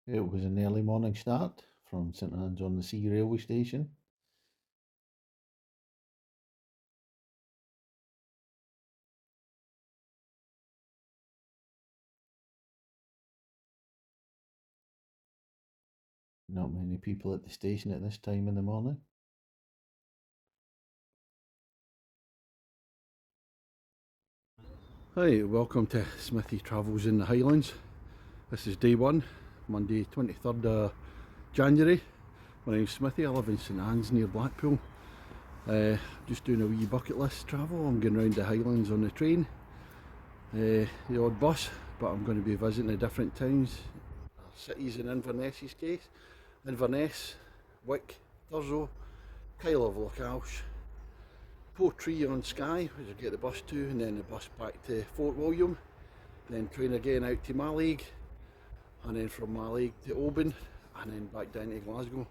It was an early morning start from St Anne's on the Sea railway station. Not many people at the station at this time in the morning. Hi, welcome to Smithy Travels in the Highlands. This is day one, Monday 23rd of January. My name's Smithy, I live in St Anne's near Blackpool. Just doing a wee bucket list travel. I'm going round the Highlands on the train, the odd bus, but I'm going to be visiting the different towns, cities in Inverness's case. Inverness, Wick, Thurso, Kyle of Lochalsh, Portree on Skye, which I get the bus to, and then the bus back to Fort William, then train again out to Mallaig, and then from Mallaig to Oban, and then back down to Glasgow.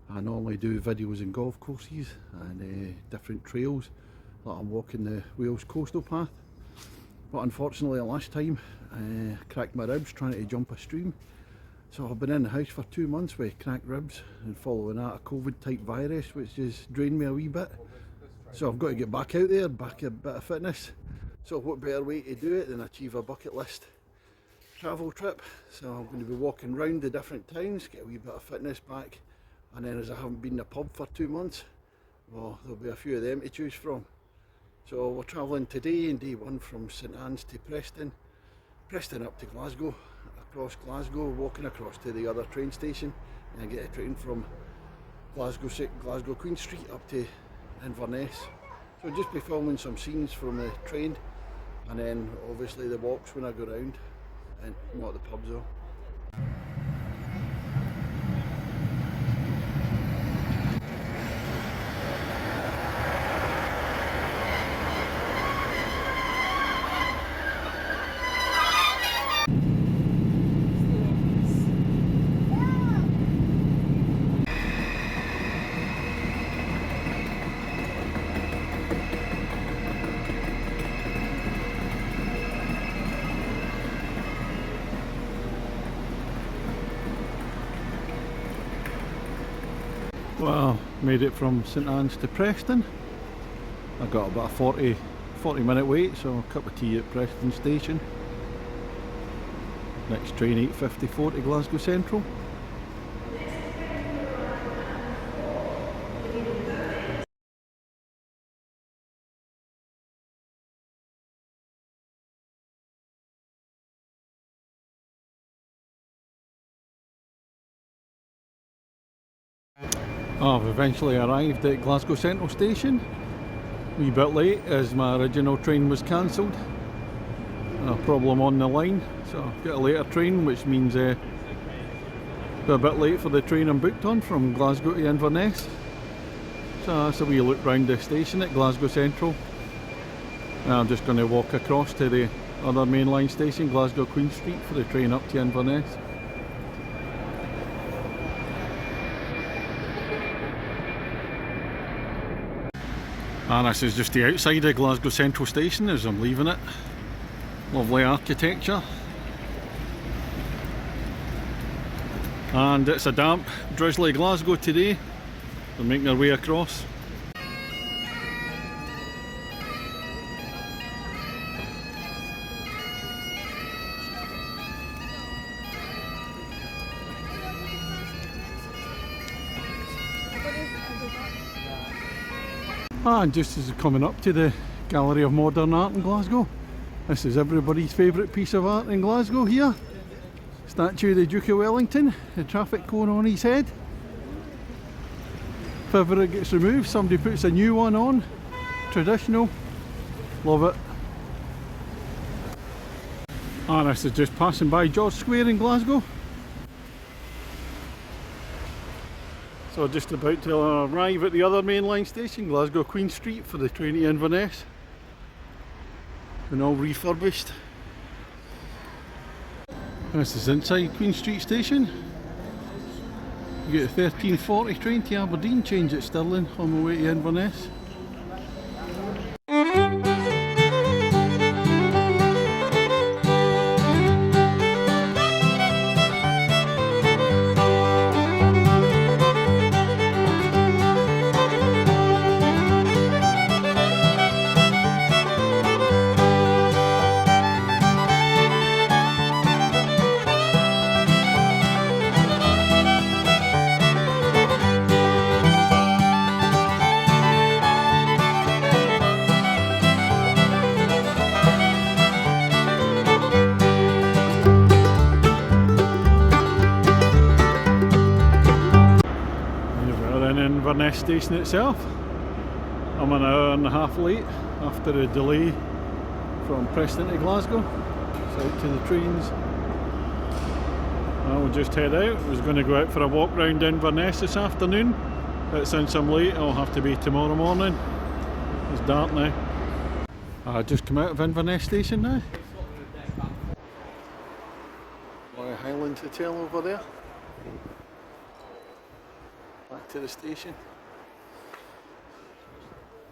I normally do videos and golf courses and different trails, like I'm walking the Wales coastal path, but unfortunately last time I cracked my ribs trying to jump a stream. So I've been in the house for 2 months with cracked ribs and following that a COVID type virus which just drained me a wee bit. So I've got to get back out there, back a bit of fitness. So what better way to do it than achieve a bucket list travel trip. So I'm going to be walking round the different towns, get a wee bit of fitness back, and then as I haven't been in a pub for 2 months, well, there'll be a few of them to choose from. So we're travelling today in day one from St Anne's to Preston, Preston up to Glasgow, across Glasgow, walking across to the other train station, and get a train from Glasgow Queen Street up to Inverness. So just be filming some scenes from the train, and then obviously the walks when I go round, and what the pubs are. Well, made it from St Anne's to Preston. I got about a 40 minute wait, so a cup of tea at Preston station. Next train 8:54 to Glasgow Central. I've eventually arrived at Glasgow Central station. A wee bit late as my original train was cancelled. A problem on the line, so I've got a later train, which means be a bit late for the train I'm booked on from Glasgow to Inverness. So that's a wee look round the station at Glasgow Central. Now I'm just going to walk across to the other mainline station, Glasgow Queen Street, for the train up to Inverness. And this is just the outside of Glasgow Central Station as I'm leaving it. Lovely architecture. And it's a damp, drizzly Glasgow today. We're making our way across. And just as coming up to the Gallery of Modern Art in Glasgow. This is everybody's favourite piece of art in Glasgow here. Statue of the Duke of Wellington, the traffic cone on his head. If ever it gets removed, somebody puts a new one on. Traditional. Love it. And this is just passing by George Square in Glasgow. So just about to arrive at the other mainline station, Glasgow Queen Street, for the train to Inverness. And all refurbished. And this is inside Queen Street Station. You get a 13:40 train to Aberdeen, change at Stirling on my way to Inverness. in Inverness station itself. I'm an hour and a half late after a delay from Preston to Glasgow. So out to the trains. We'll just head out. I was going to go out for a walk round Inverness this afternoon, but since I'm late I'll have to be tomorrow morning. It's dark now. I just come out of Inverness station now. Highlands Hotel over there. Back to the station.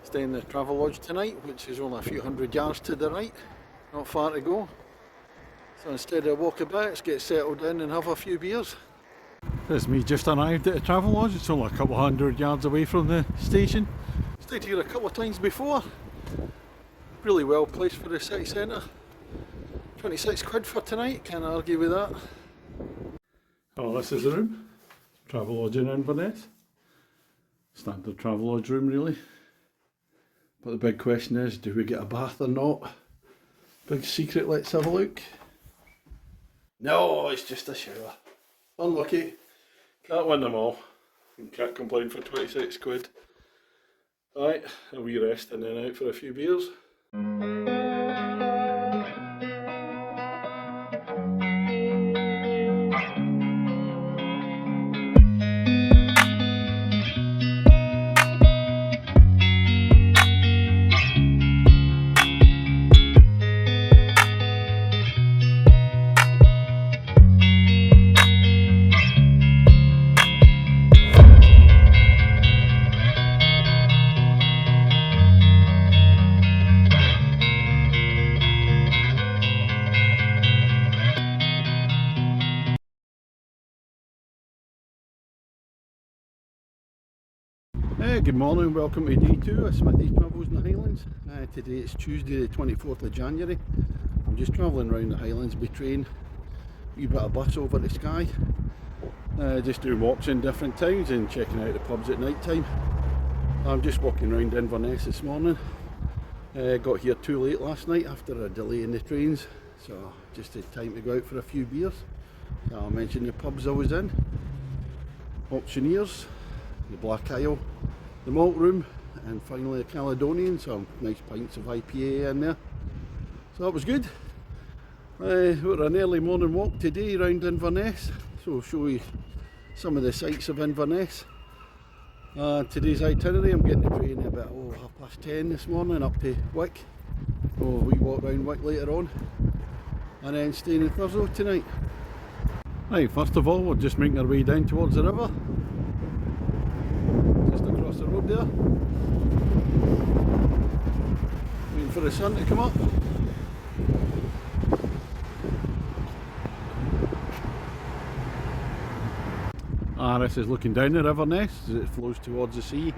Stay in the travel lodge tonight, which is only a few hundred yards to the right. Not far to go. So instead of walk about, let's get settled in and have a few beers. There's me just arrived at the travel lodge. It's only a couple hundred yards away from the station. Stayed here a couple of times before. Really well placed for the city centre. 26 quid for tonight, can't argue with that. Oh, this is the room. Travel lodge in Inverness. Standard travel lodge room really. But the big question is, do we get a bath or not? Big secret, let's have a look. No, it's just a shower. Unlucky. Can't win them all. Can't complain for 26 quid. Right, a wee rest and then out for a few beers. Good morning, welcome to day 2 of Smithy Travels in the Highlands. Today it's Tuesday the 24th of January. I'm just travelling around the Highlands by train, wee bit of bus over the Skye. Just doing walks in different towns and checking out the pubs at night time. I'm just walking around Inverness this morning. Got here too late last night after a delay in the trains, so just had time to go out for a few beers. I'll mention the pubs I was in. Auctioneers, the Black Isle, the Malt Room, and finally the Caledonian. Some nice pints of IPA in there, so that was good. We're an early morning walk today around Inverness, so I'll show you some of the sights of Inverness. Today's itinerary, I'm getting the train at about 10:30 this morning up to Wick. We walk round Wick later on and then staying in Thurso tonight. Right, first of all we're just making our way down towards the river. Just across the road there. Waiting for the sun to come up. This is looking down the River Ness as it flows towards the sea.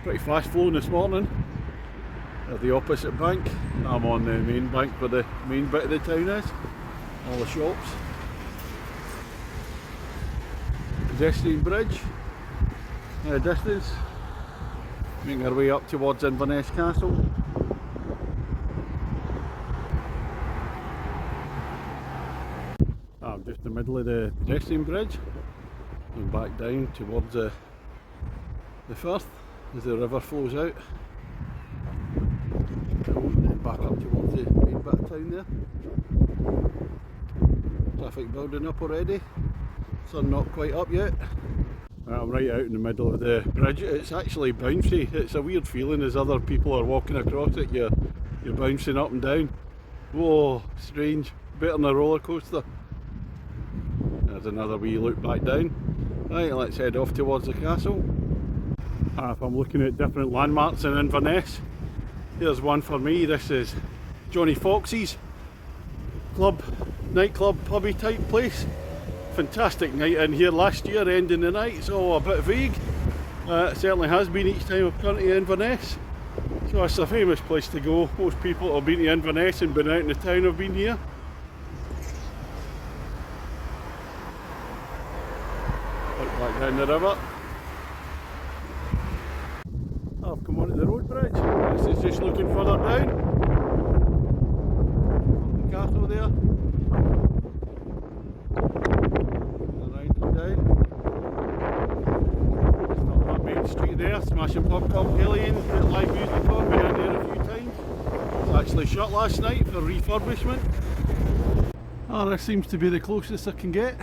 Pretty fast flowing this morning. At the opposite bank. I'm on the main bank where the main bit of the town is. All the shops. Pedestrian bridge. Distance. Making our way up towards Inverness Castle. I'm just in the middle of the pedestrian bridge. And back down towards the firth as the river flows out. And back up towards the main bit of town there. Traffic building up already. Sun not quite up yet. I'm right out in the middle of the bridge. It's actually bouncy. It's a weird feeling as other people are walking across it. You're bouncing up and down. Whoa, strange. Better than a roller coaster. There's another wee look back down. Right, let's head off towards the castle. If I'm looking at different landmarks in Inverness, here's one for me. This is Johnny Fox's nightclub, pubby type place. Fantastic night in here last year, ending the night. It's all a bit vague. It certainly has been each time I've come to Inverness. So it's a famous place to go. Most people that have been to Inverness and been out in the town have been here. Back down the river. I've come onto the road bridge. This is just looking further down. The castle there. Around and down. It's not that main street there, smashing pub called Aliens, bit live music on, been in there a few times. It's actually shut last night for refurbishment. Oh, this seems to be the closest I can get.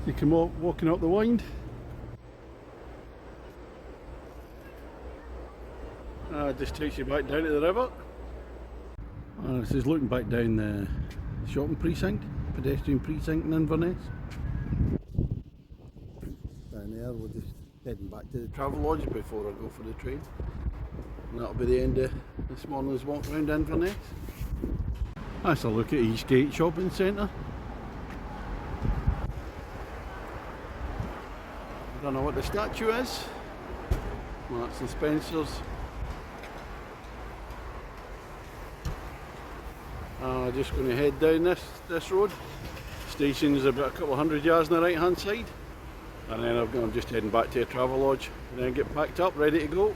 You can walking up the wind. It just takes you back down to the river. This is looking back down the shopping precinct, pedestrian precinct in Inverness. Down there, we're just heading back to the travel lodge before I go for the train. And that'll be the end of this morning's walk around Inverness. That's a look at Eastgate Shopping Centre. I don't know what the statue is. Marks and Spencer's. Just going to head down this road. Station is about a couple of hundred yards on the right hand side. And then I'm just heading back to a travel lodge and then get packed up, ready to go.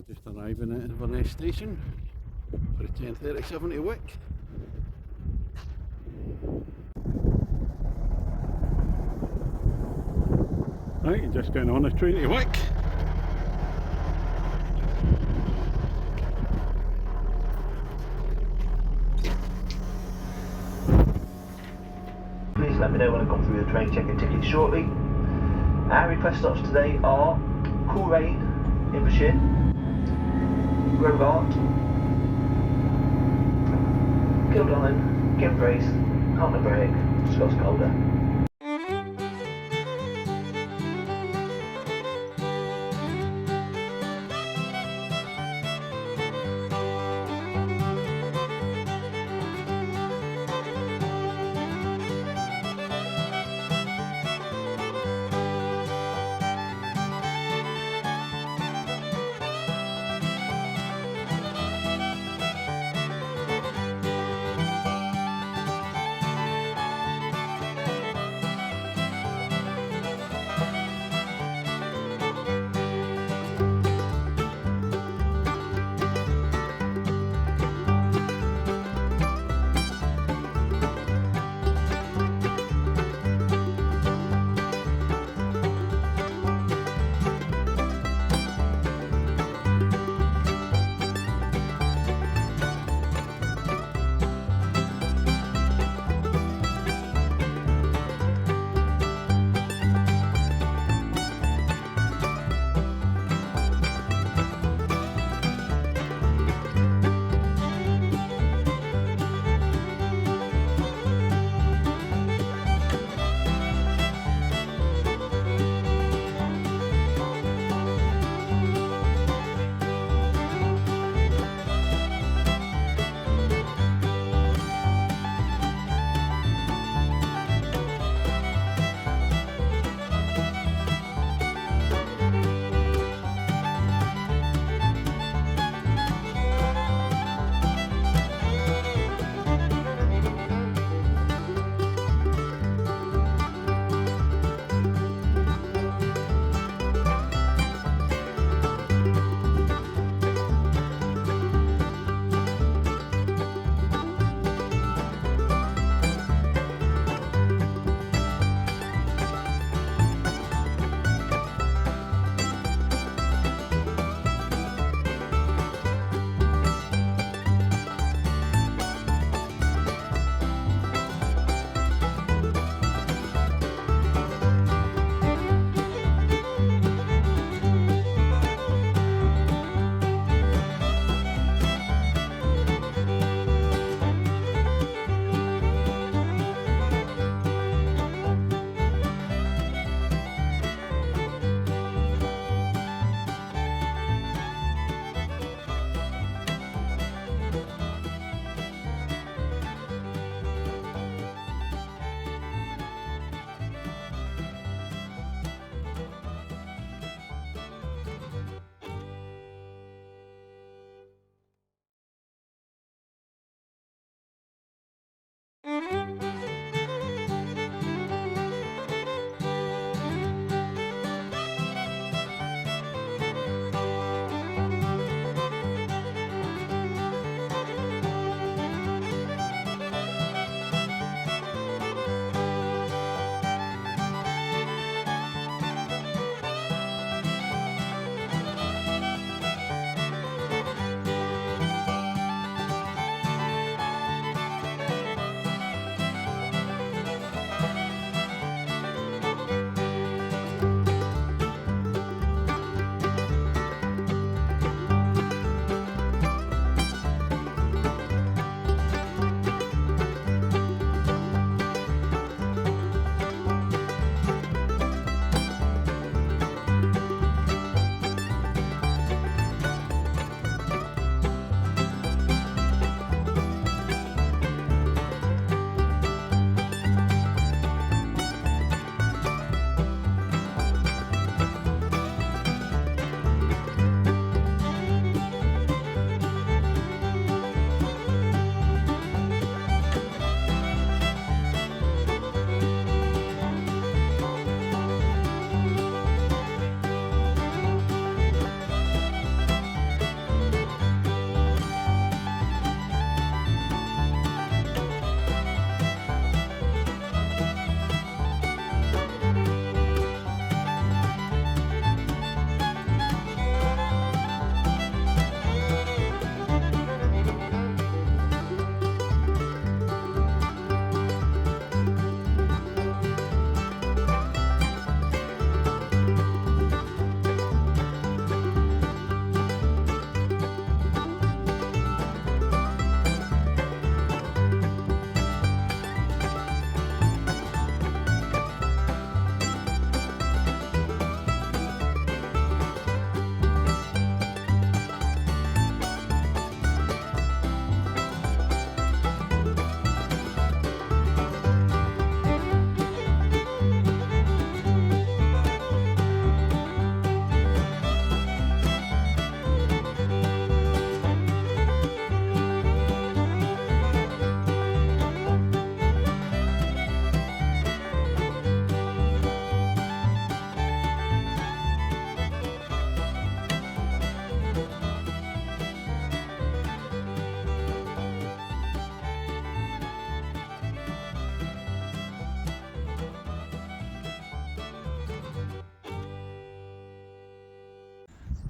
Just arriving at Inverness station for the 10:37 to Wick. Right, you're just getting on the train to Wick. Please let me know when I come through the train checking tickets shortly. Our request stops today are Coleraine, Invershire, Grovart, Kildallen, Kinbrace, Hartlebrake, Scots Calder.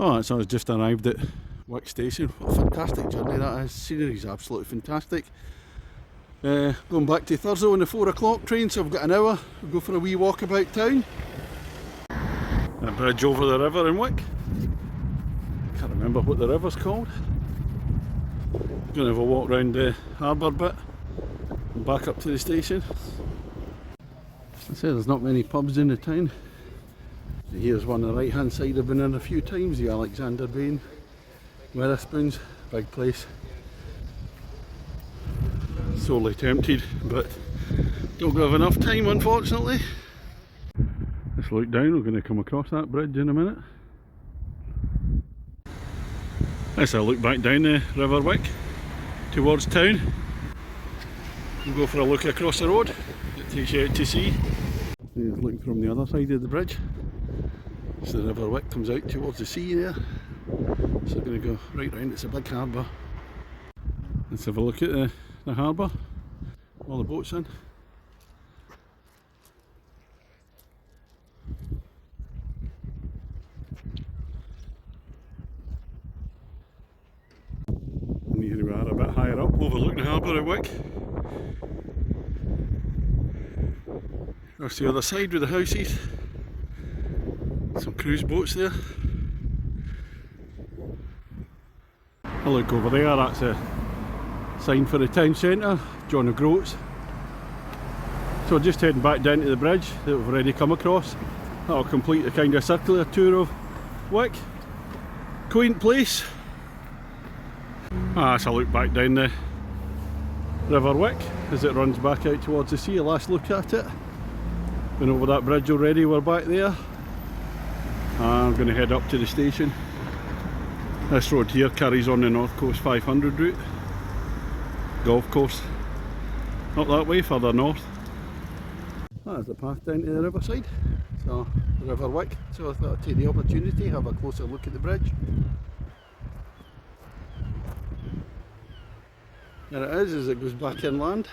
Oh, so I've just arrived at Wick Station. What a fantastic journey that is. Scenery is absolutely fantastic. Going back to Thurso on the 4 o'clock train, so I've got an hour. We'll go for a wee walk about town. A bridge over the river in Wick. Can't remember what the river's called. Gonna have a walk round the harbour bit and back up to the station. As I say, there's not many pubs in the town. Here's one on the right hand side I've been in a few times, the Alexander Bain, Witherspoons, big place. Sorely tempted, but don't have enough time unfortunately. Let's look down, we're going to come across that bridge in a minute. Let's have a look back down the River Wick towards town. We'll go for a look across the road, it takes you out to sea. Here's looking from the other side of the bridge. So the River Wick comes out towards the sea there. So we're going to go right round, it's a big harbour. Let's have a look at the harbour, all the boats in. And here we are a bit higher up, overlooking the harbour of Wick. Across the other side with the houses. Some cruise boats there. I look over there, that's a sign for the town centre, John O'Groats. So just heading back down to the bridge that we've already come across. That'll complete the kind of circular tour of Wick. Quaint place. That's a look back down the River Wick as it runs back out towards the sea. A last look at it. Been over that bridge already, we're back there. I'm going to head up to the station. This road here carries on the North Coast 500 route. Golf course. Not that way, further north. That's the path down to the riverside. So, the River Wick. So I thought I'd take the opportunity, have a closer look at the bridge. There it is as it goes back inland.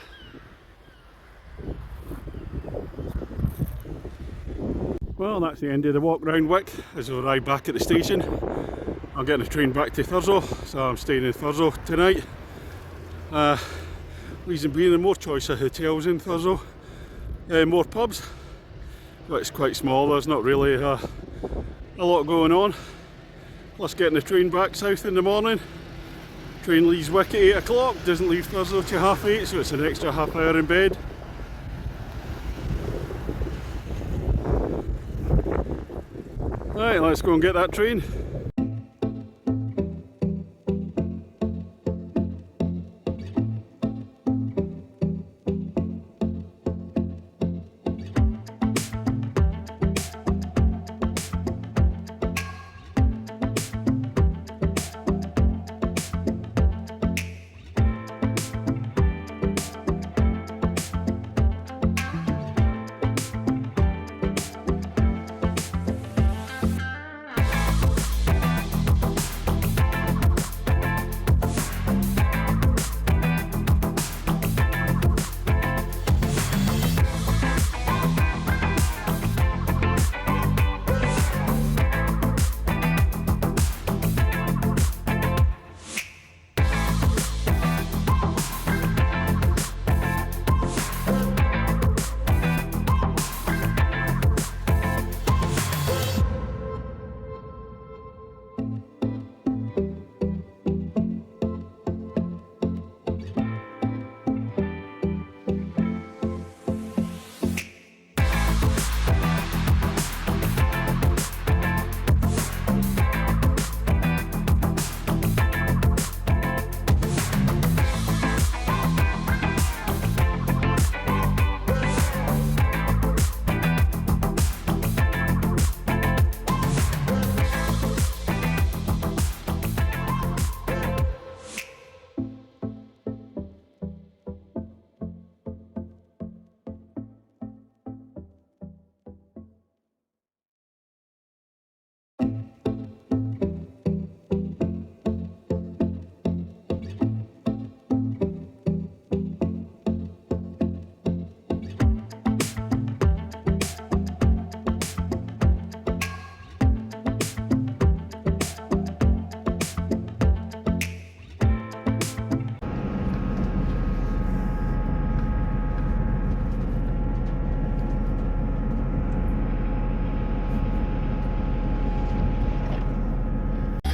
Well, that's the end of the walk round Wick as we arrive back at the station. I'm getting a train back to Thurso, so I'm staying in Thurso tonight. Reason being, the more choice of hotels in Thurso, more pubs. But it's quite small, there's not really a lot going on. Plus getting the train back south in the morning. Train leaves Wick at 8 o'clock, doesn't leave Thurso till 8:30, so it's an extra half hour in bed. Right, let's go and get that train.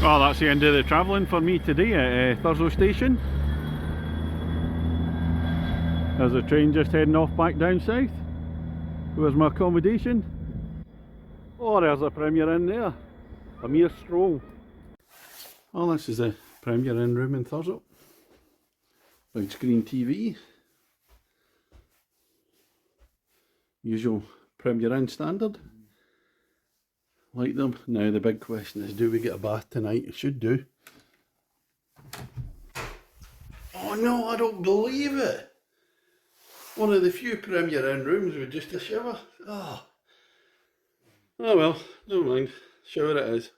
Well, that's the end of the travelling for me today at Thurso Station. There's a train just heading off back down south. Where's my accommodation? Oh, there's a Premier Inn there. A mere stroll. Well, this is the Premier Inn room in Thurso. Big screen TV. Usual Premier Inn standard. Like them. Now the big question is, do we get a bath tonight? It should do. Oh no, I don't believe it! One of the few Premier Inn rooms with just a shower. Oh well, never mind. Shower it is.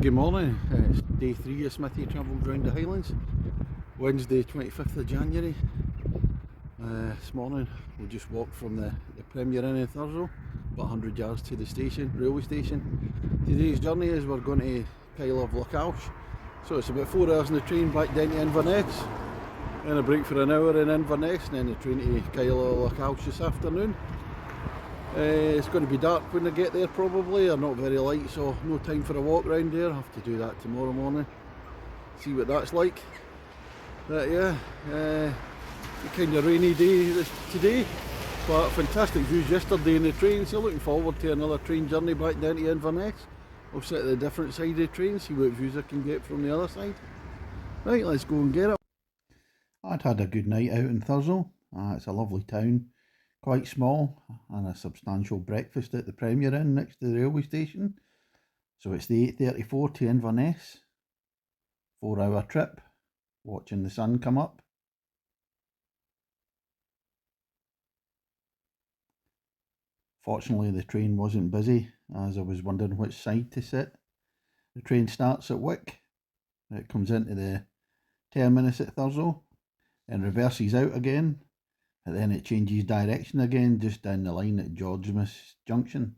Good morning, it's day 3 of Smithy travelled round the Highlands. Wednesday 25th of January. This morning we just walked from the Premier Inn in Thurso, about 100 yards to the station, railway station. Today's journey is we're going to Kyle of Lochalsh, so it's about 4 hours on the train back down to Inverness, and a break for an hour in Inverness, and then the train to Kyle of Lochalsh this afternoon. It's going to be dark when I get there probably, or not very light, so no time for a walk round there. I'll have to do that tomorrow morning, see what that's like. But yeah, a kind of rainy day today, but fantastic views yesterday in the train, so looking forward to another train journey back down to Inverness. I'll sit at the different side of the train, see what views I can get from the other side. Right, let's go and get it. I'd had a good night out in Thurso. It's a lovely town. Quite small, and a substantial breakfast at the Premier Inn next to the railway station. So it's the 8:34 to Inverness. 4-hour trip, watching the sun come up. Fortunately the train wasn't busy, as I was wondering which side to sit. The train starts at Wick, it comes into the terminus at Thurso, and reverses out again. And then it changes direction again just down the line at Georgemas Junction.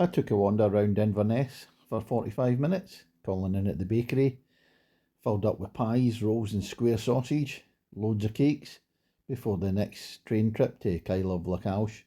I took a wander around Inverness for 45 minutes, calling in at the bakery, filled up with pies, rolls and square sausage, loads of cakes, before the next train trip to Kyle of Lacalsh.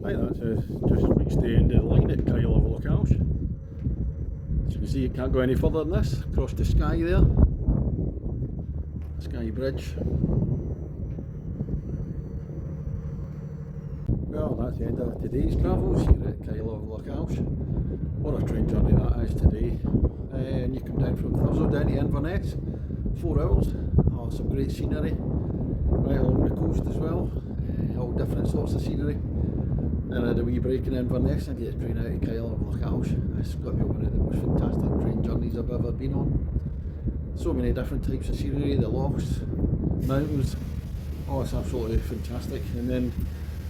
Right, that's just reached the end of the line at Kyle of Lookhouse. As you can see, it can't go any further than this. Across the sky there. Sky Bridge. Well, that's the end of today's travels here at Kyle of Lookhouse. What a train journey that is today. And you come down from Thurso down to Inverness, 4 hours. Oh, some great scenery. Right along the coast as well. All different sorts of scenery. And I had a wee break in Inverness and get a train out of Kyle of Lookhouse. It's got to be one of the most fantastic train journeys I've ever been on. So many different types of scenery, the lochs, mountains. Oh, it's absolutely fantastic. And then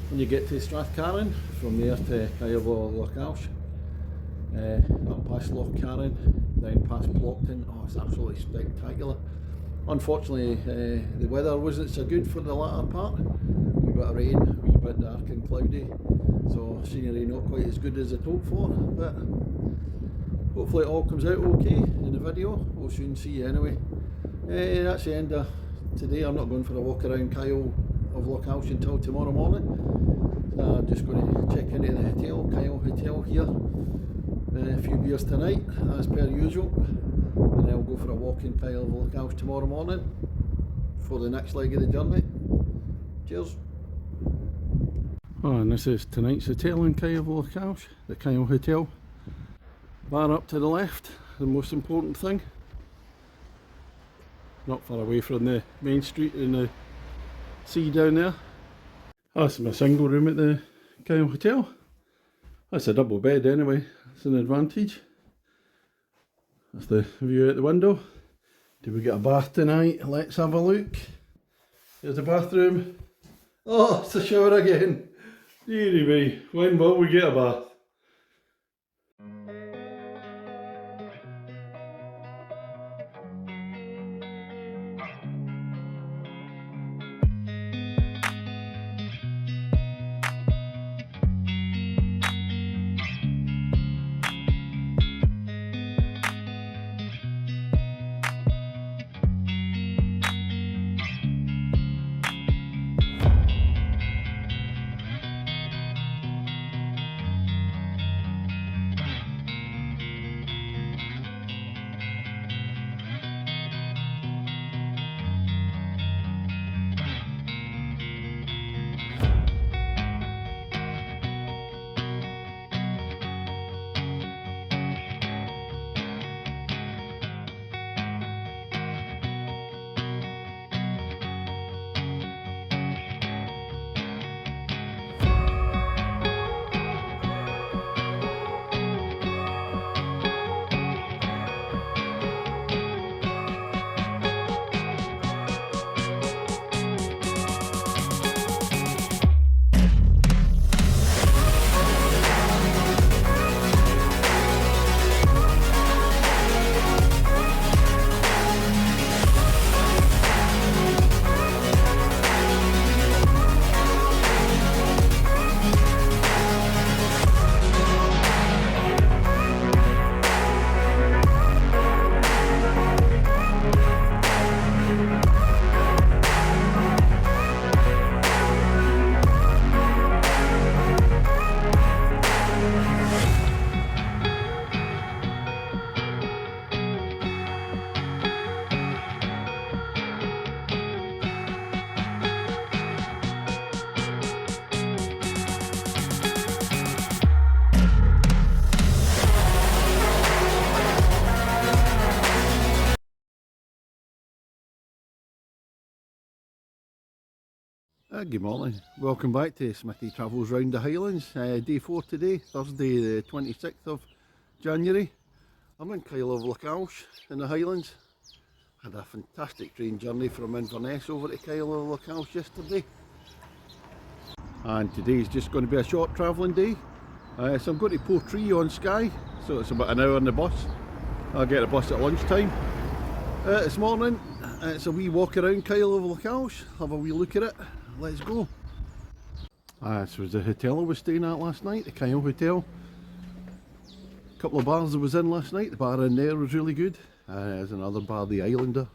when you get to Strathcarron, from there to Kyle of Lookhouse, up past Loch Carron, down past Plockton. Oh, it's absolutely spectacular. Unfortunately, the weather wasn't so good for the latter part. A wee bit of rain, a wee bit dark and cloudy, so scenery not quite as good as I'd hoped for, but hopefully it all comes out okay in the video. We'll soon see you anyway. That's the end of today. I'm not going for a walk around Kyle of Lookhouse until tomorrow morning. I'm just going to check into the hotel, Kyle Hotel here. A few beers tonight, as per usual, and I'll go for a walk in Kyle of Lookhouse tomorrow morning for the next leg of the journey. Cheers. Oh, and this is tonight's hotel in Kyle of Lookhouse, the Kyle Hotel. Bar up to the left, the most important thing. Not far away from the main street and the sea down there. That's my single room at the Kyle Hotel. That's a double bed anyway, it's an advantage. That's the view out the window. Do we get a bath tonight? Let's have a look. Here's the bathroom. Oh, it's the shower again. Deary me, when will we get a bath? Good morning, welcome back to Smithy Travels Round the Highlands. Day 4 today, Thursday the 26th of January. I'm in Kyle of Lookhouse in the Highlands. Had a fantastic train journey from Inverness over to Kyle of Lookhouse yesterday. And today's just going to be a short travelling day. So I'm going to Portree on Skye, so it's about an hour on the bus. I'll get a bus at lunchtime. This morning, it's a wee walk around Kyle of Lookhouse, have a wee look at it. Let's go. This was the hotel I was staying at last night, the Kyle Hotel. A couple of bars I was in last night. The bar in there was really good. There's another bar, the Islander,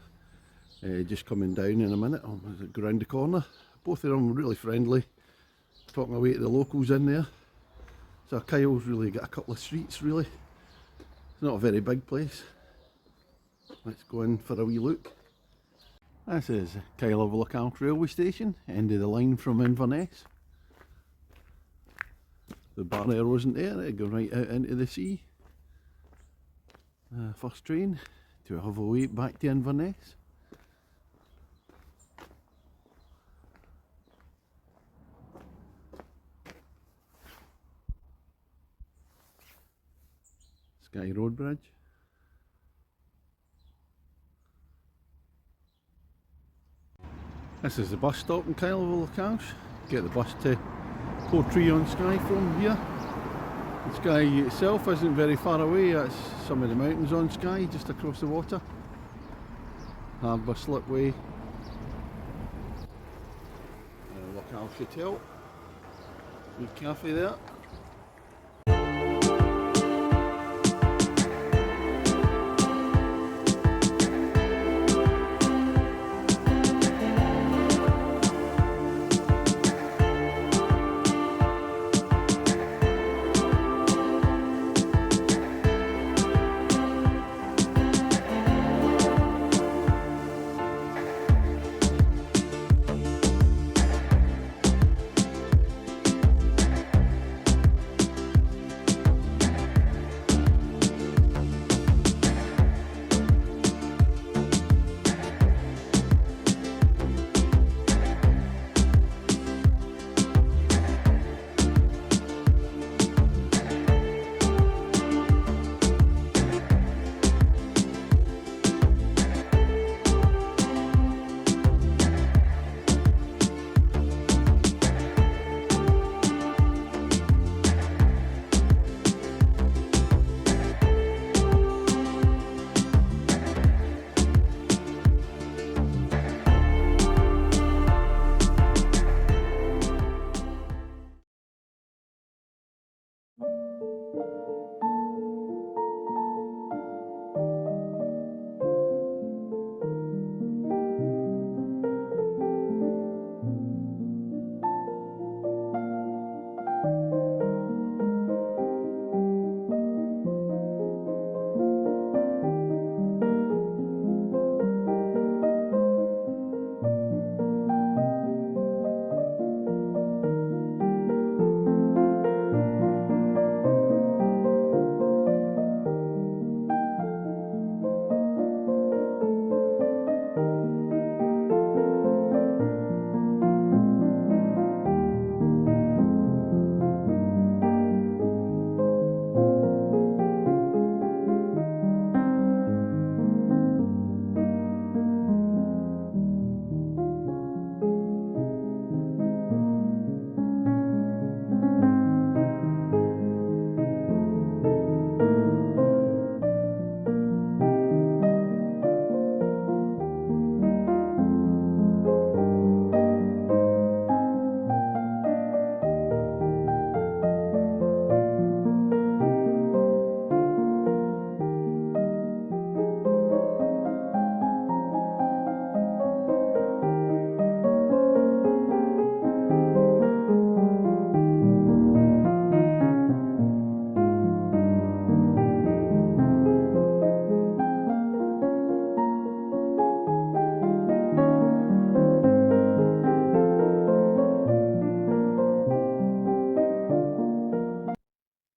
just coming down in a minute. I'll go round the corner. Both of them really friendly. talking away to the locals in there. So Kyle's really got a couple of streets really. It's not a very big place. Let's go in for a wee look. This is Kyle Overlook railway station, end of the line from Inverness. The barrier wasn't there, it'd go right out into the sea. First train to have a wait back to Inverness. Skye Road Bridge. This is the bus stop in Kyle Overlook House. Get the bus to Portree on Skye from here. The Skye itself isn't very far away, that's some of the mountains on Skye just across the water. Harbour Slipway. Look House Hotel. Wee cafe there.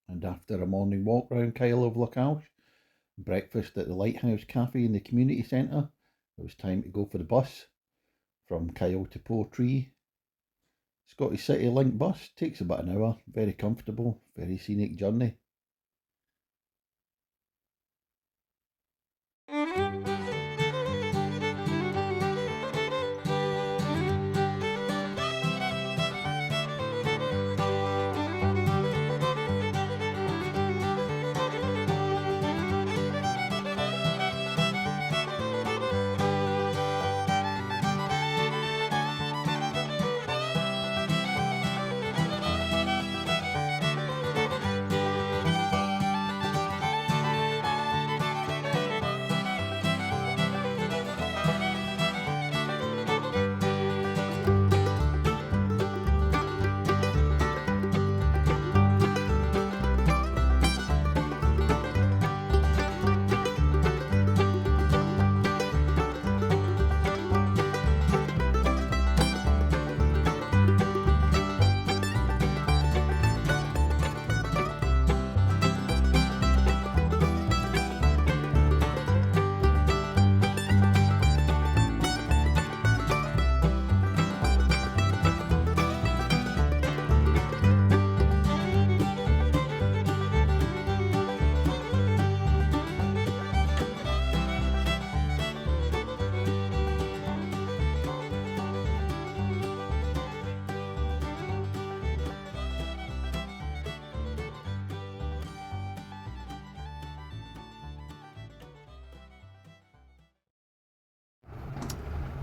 And after a morning walk round Kyle Overlook House, breakfast at the Lighthouse Cafe in the community centre, it was time to go for the bus from Kyle to Portree. Scottish City Link bus takes about an hour, very comfortable, very scenic journey.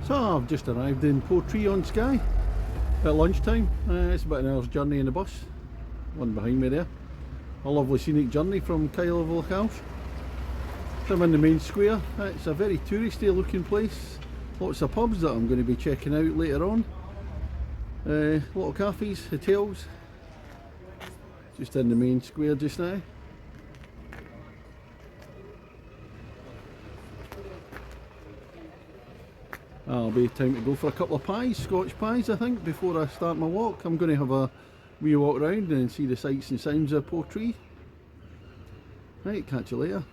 So I've just arrived in Portree on Skye at lunchtime. It's about an hour's journey in the bus, one behind me there. A lovely scenic journey from Kyle of House. So I'm in the main square. It's a very touristy looking place. Lots of pubs that I'm going to be checking out later on. A lot of cafes, hotels. Just in the main square just now. I'll be time to go for a couple of pies, Scotch pies I think, before I start my walk. I'm going to have a wee walk around and see the sights and sounds of Portree. Right, catch you later.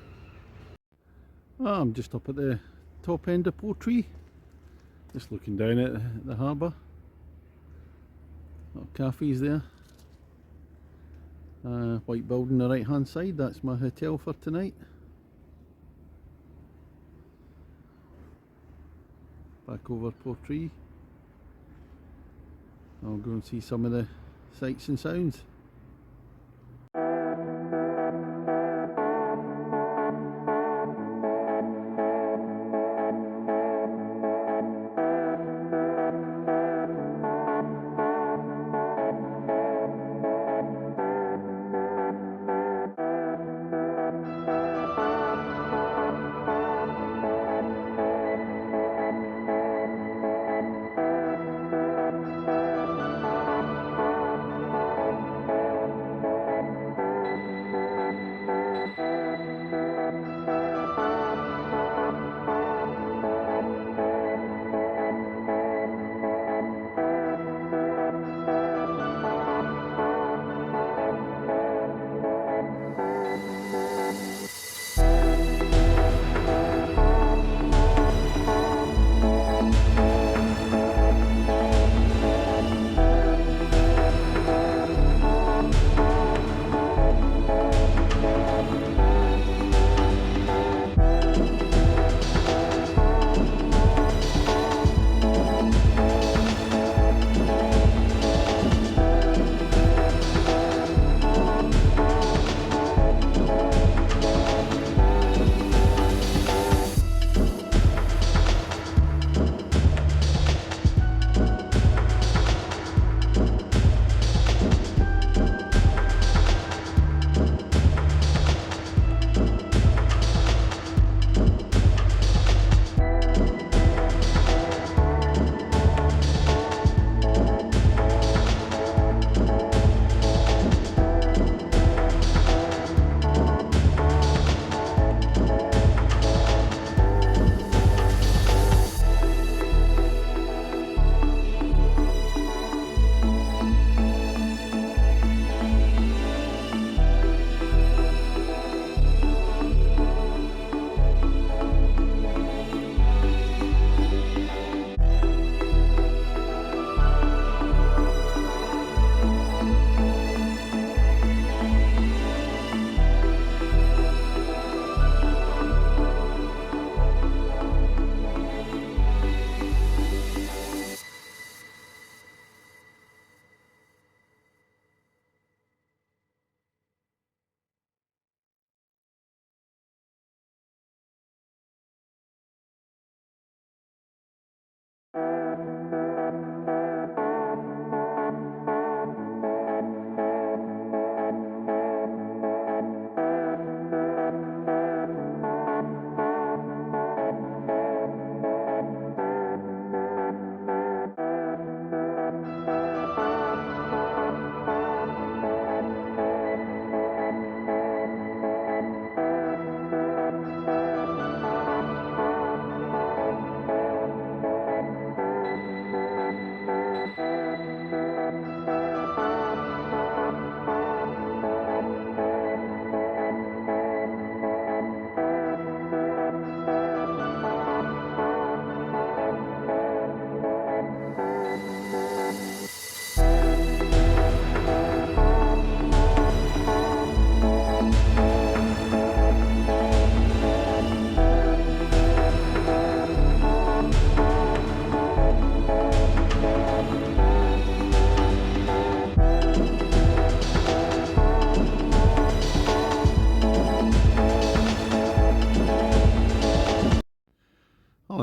I'm just up at the top end of Portree, just looking down at the harbour. Little cafes there. White building on the right hand side, that's my hotel for tonight. Back over Portree. I'll go and see some of the sights and sounds.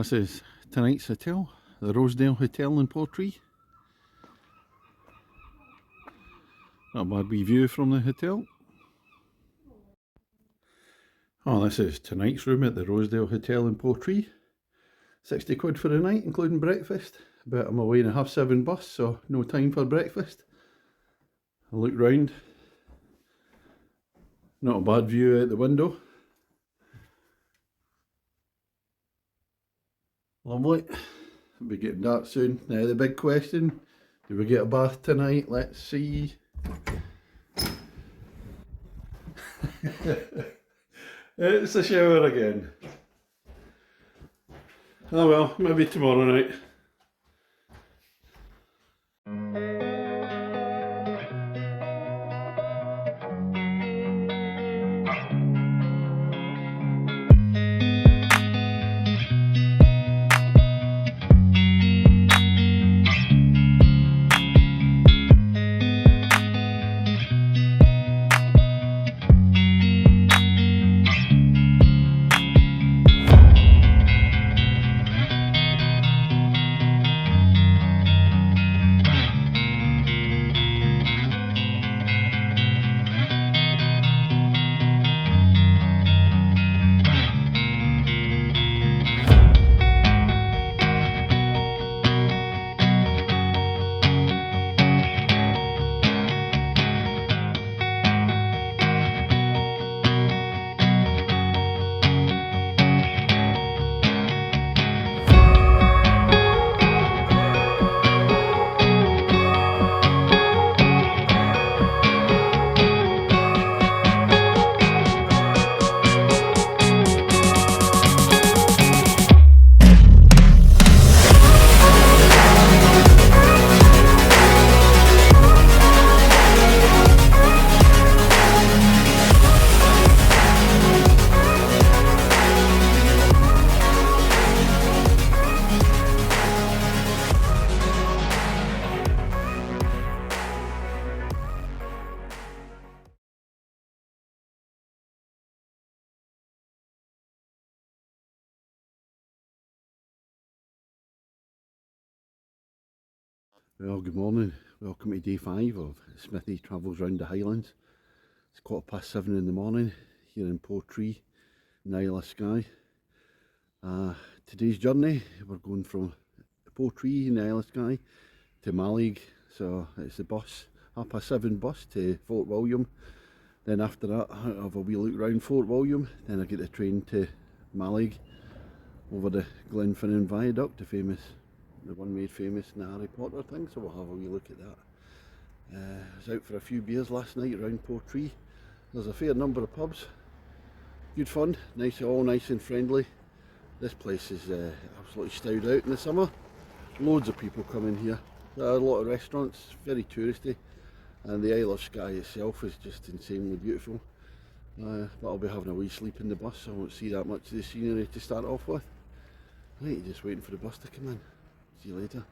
This is tonight's hotel. the Rosedale Hotel in Portree. Not a bad wee view from the hotel. Oh, this is tonight's room at the Rosedale Hotel in Portree. 60 quid for the night, including breakfast. But I'm away in a 7:30 bus, so no time for breakfast. I look round. Not a bad view out the window. Lovely. It'll be getting dark soon. Now the big question, do we get a bath tonight? Let's see. It's a shower again. Oh well, maybe tomorrow night. Well, good morning. Welcome to day 5 of Smithy Travels Round the Highlands. It's 7:15 in the morning here in Portree, in the Isle of Skye. Today's journey, we're going from Portree in the Isle of Skye to Mallaig. So it's the bus, 7:30 bus to Fort William. Then after that, I have a wee look round Fort William. Then I get the train to Mallaig over the Glenfinnan Viaduct, the one made famous in the Harry Potter thing, so we'll have a wee look at that. I was out for a few beers last night around Portree. There's a fair number of pubs. Good fun, all nice and friendly. This place is absolutely stowed out in the summer. Loads of people come in here. There are a lot of restaurants, very touristy, and the Isle of Skye itself is just insanely beautiful. But I'll be having a wee sleep in the bus, so I won't see that much of the scenery to start off with. I think you're just waiting for the bus to come in. See you later.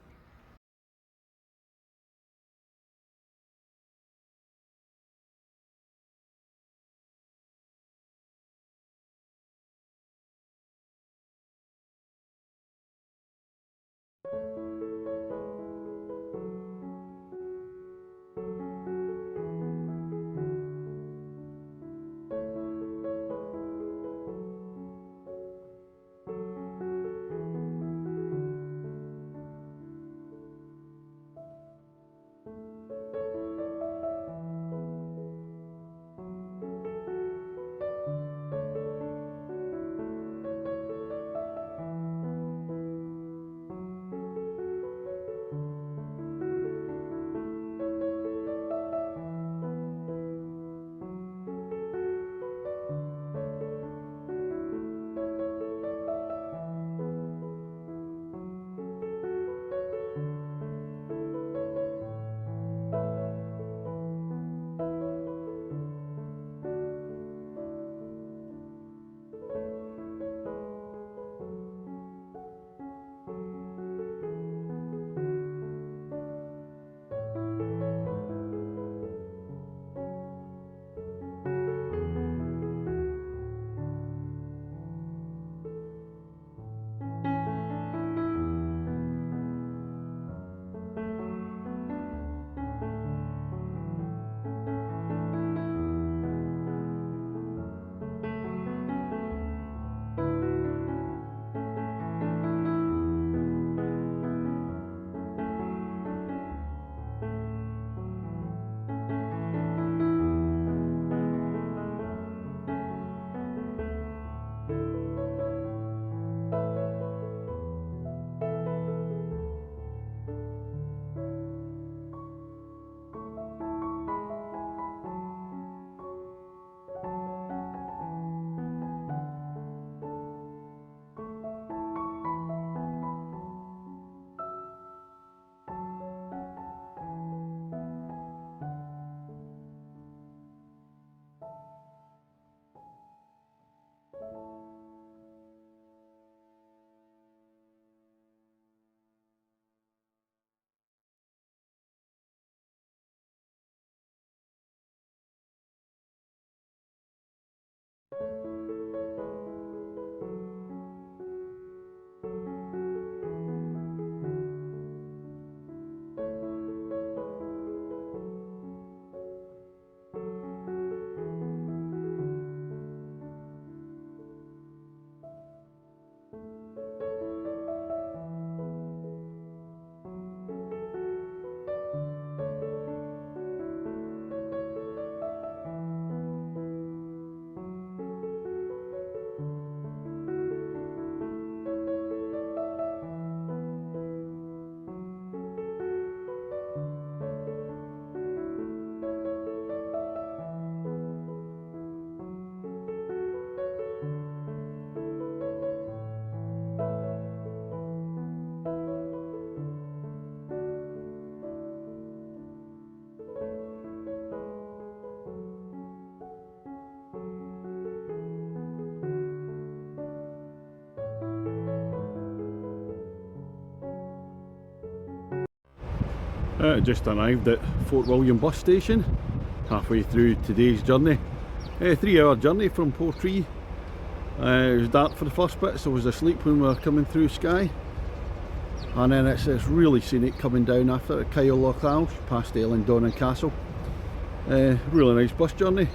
Just arrived at Fort William bus station, halfway through today's journey. 3-hour journey from Portree. It was dark for the first bit, so I was asleep when we were coming through Skye. And then it's really scenic coming down after at Kyle Lochal, past Ellendon and Castle. Really nice bus journey.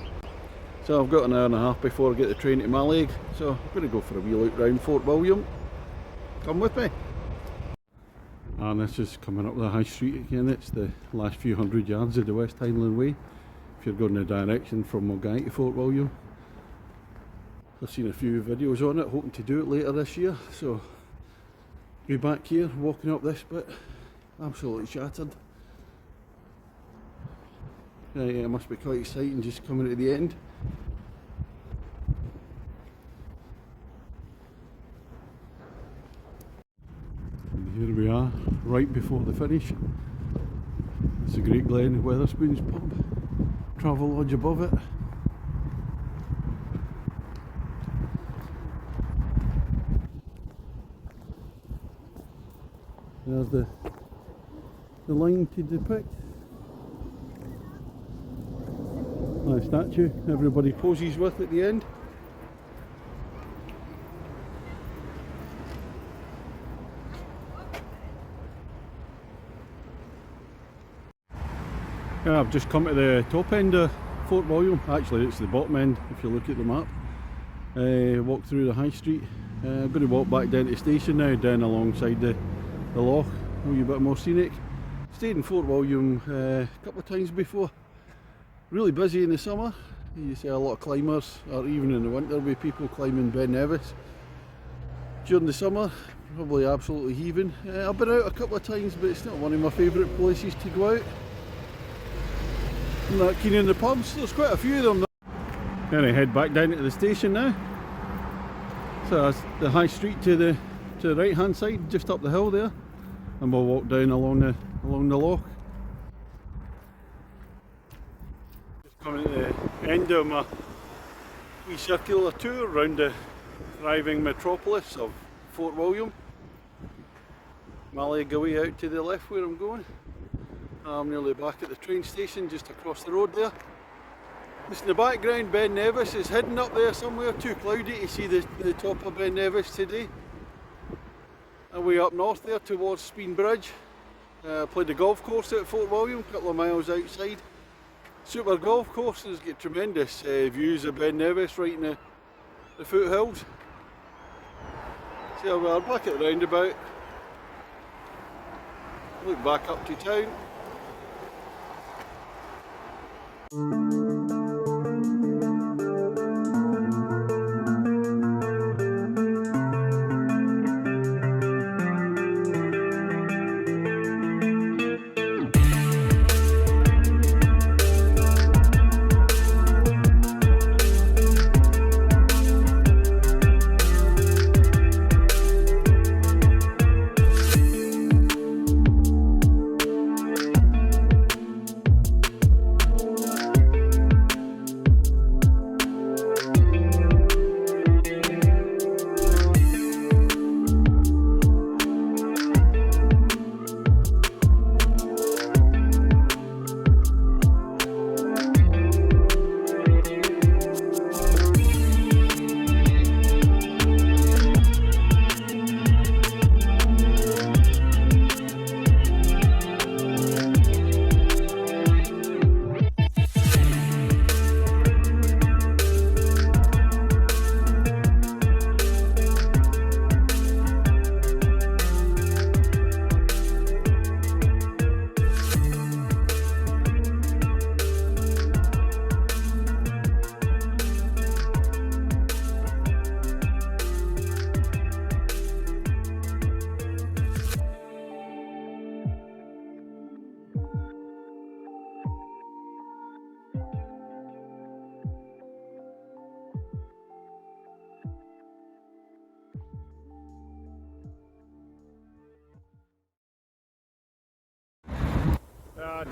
So I've got an hour and a half before I get the train to Mallaig, so I'm going to go for a wee look round Fort William. Come with me. And this is coming up the high street again. It's the last few hundred yards of the West Highland Way if you're going in the direction from Mulgai to Fort William. I've seen a few videos on it, hoping to do it later this year, so be back here walking up this bit, absolutely shattered. Yeah, it must be quite exciting just coming to the end. And here we are, right before the finish. It's the Great Glen Wetherspoons pub, travel lodge above it. There's the line to depict. A statue everybody poses with at the end. Yeah, I've just come to the top end of Fort William. Actually, it's the bottom end if you look at the map. Walk through the high street. I'm going to walk back down to the station now, down alongside the loch, a wee bit more scenic. Stayed in Fort William a couple of times before. Really busy in the summer. You see a lot of climbers, or even in the winter with people climbing Ben Nevis. During the summer, probably absolutely heaving. I've been out a couple of times, but it's not one of my favourite places to go out. I'm not keen on the pubs, there's quite a few of them. Then I head back down to the station now. So that's the high street to the right hand side, just up the hill there. And we'll walk down along the loch. Just coming to the end of my wee circular tour around the thriving metropolis of Fort William. Mallaig away out to the left where I'm going. I'm nearly back at the train station just across the road there. Just in the background, Ben Nevis is hidden up there somewhere, too cloudy to see the top of Ben Nevis today. Away up north there towards Speen Bridge. Played the golf course at Fort William, a couple of miles outside. Super golf course, has got tremendous views of Ben Nevis right in the foothills. So we're back at the roundabout. Look back up to town.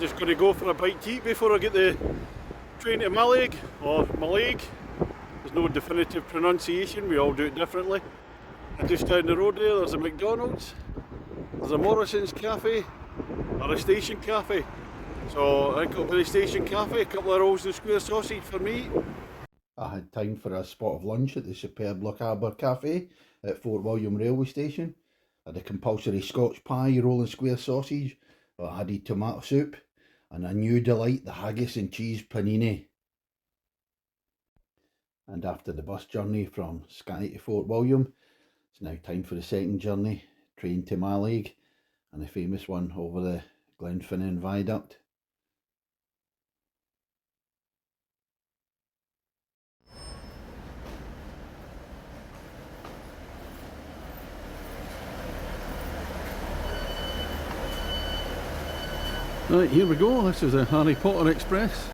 Just going to go for a bite to eat before I get the train to Mallaig, or Mallaig. There's no definitive pronunciation, we all do it differently. And just down the road there's a McDonald's, there's a Morrison's Cafe, or a station cafe. So I think it'll be the station cafe, a couple of rolls and square sausage for me. I had time for a spot of lunch at the superb Loch Harbour Cafe at Fort William railway station. I had a compulsory Scotch pie, roll and square sausage, added tomato soup, and a new delight, the haggis and cheese panini. And after the bus journey from Skye to Fort William, it's now time for the second journey, train to Mallaig, and the famous one over the Glenfinnan Viaduct. Right, here we go, this is the Harry Potter Express.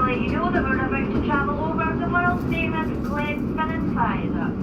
You know that we're about to travel over the world famous Glenfinnan Viaduct.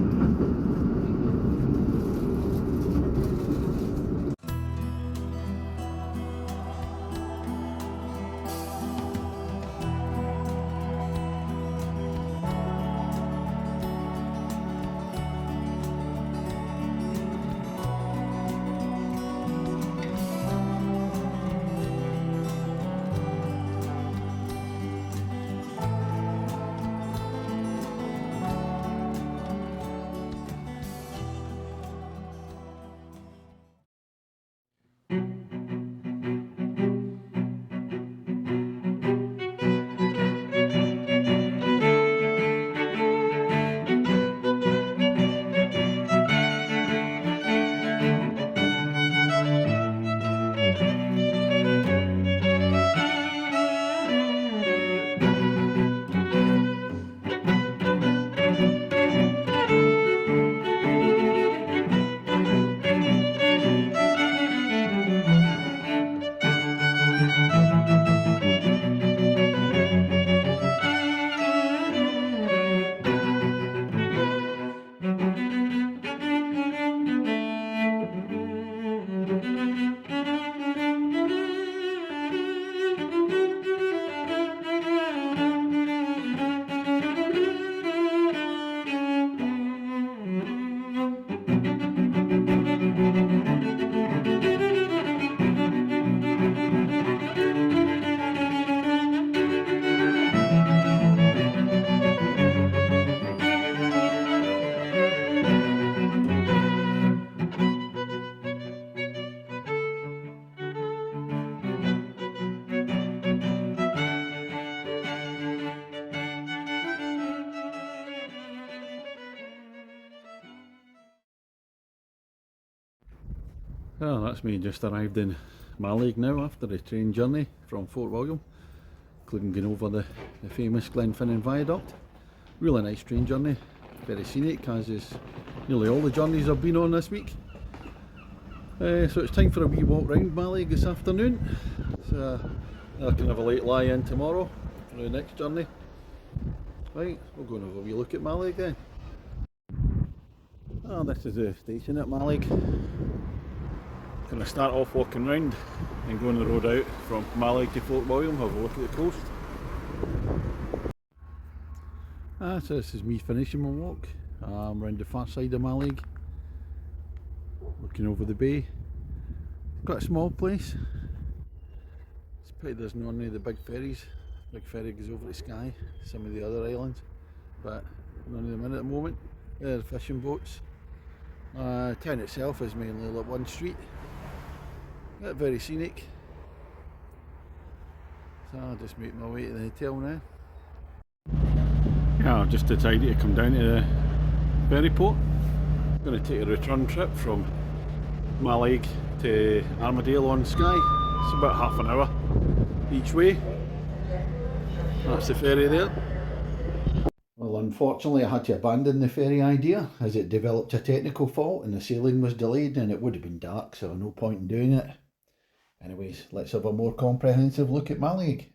Oh, that's me just arrived in Mallaig now after the train journey from Fort William, including going over the famous Glenfinnan Viaduct. Really nice train journey, very scenic, as is nearly all the journeys I've been on this week. So it's time for a wee walk round Mallaig this afternoon. So I can have a late lie in tomorrow for the next journey. Right, we'll go and have a wee look at Mallaig then. Oh, this is the station at Mallaig. Going to start off walking round and going the road out from Mallaig to Fort William, have a look at the coast. So this is me finishing my walk. I'm round the far side of Mallaig, looking over the bay. Quite a small place. It's a pity there's none of the big ferries. Big ferry goes over to Skye, some of the other islands, but none of them in at the moment. There are the fishing boats. Town itself is mainly like one street. Not very scenic. So I'll just make my way to the hotel now. Yeah, I've just decided to come down to the ferry port. I'm going to take a return trip from Mallaig to Armadale on Skye. It's about half an hour each way. That's the ferry there. Well, unfortunately I had to abandon the ferry idea as it developed a technical fault and the sailing was delayed and it would have been dark, so no point in doing it. Anyways, let's have a more comprehensive look at Mallaig.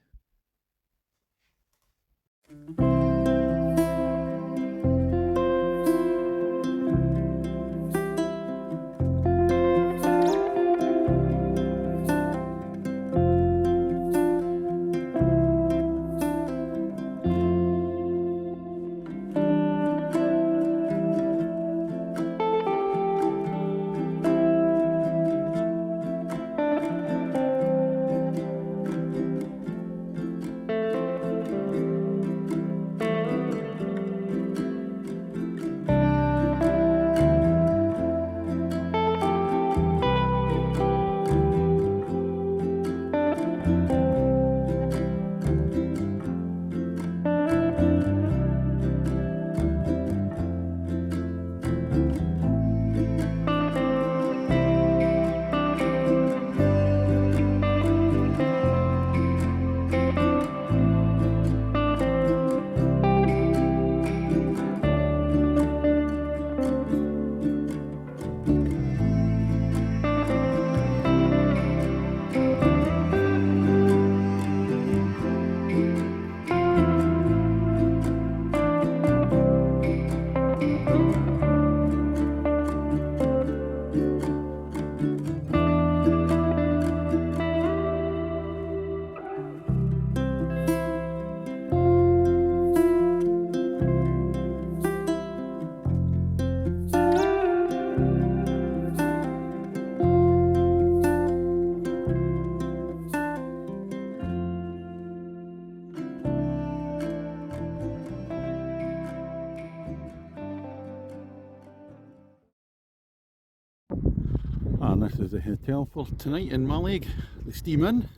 And this is the hotel for tonight in Mallaig. The Steam Inn.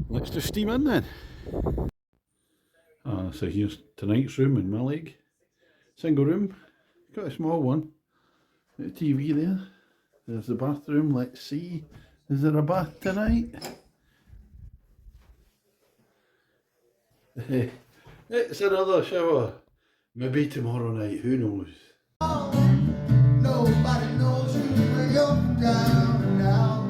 Let's just steam in then. So here's tonight's room in Mallaig. Single room, got a small one. Got a TV there. There's the bathroom, let's see. Is there a bath tonight? It's another shower. Maybe tomorrow night, who knows? Nobody knows where you're down now.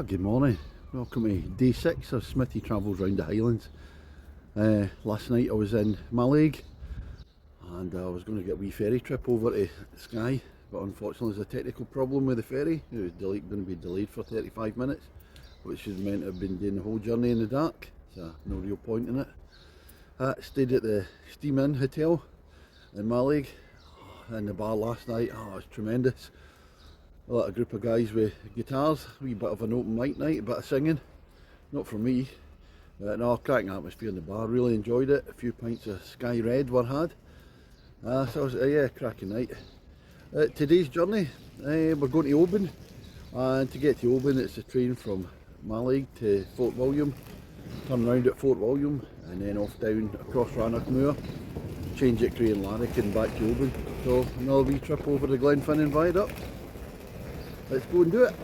Good morning. Welcome to day 6 of Smithy travels round the Highlands. Last night I was in Mallaig and I was going to get a wee ferry trip over to Skye, but unfortunately there's a technical problem with the ferry. It was going to be delayed for 35 minutes, which is meant to have been doing the whole journey in the dark, so no real point in it. Stayed at the Steam Inn Hotel in Mallaig, in the bar last night. It was tremendous. A group of guys with guitars, a wee bit of an open mic night, a bit of singing. not for me. No, cracking atmosphere in the bar, really enjoyed it. A few pints of Sky Red were had. So it was, yeah, cracking night. Today's journey, we're going to Oban, and to get to Oban it's a train from Mallaig to Fort William, turn round at Fort William and then off down across Rannochmoor, change at Crianlarich and back to Oban. So another wee trip over the Glenfinnan Viaduct. Let's go and do it.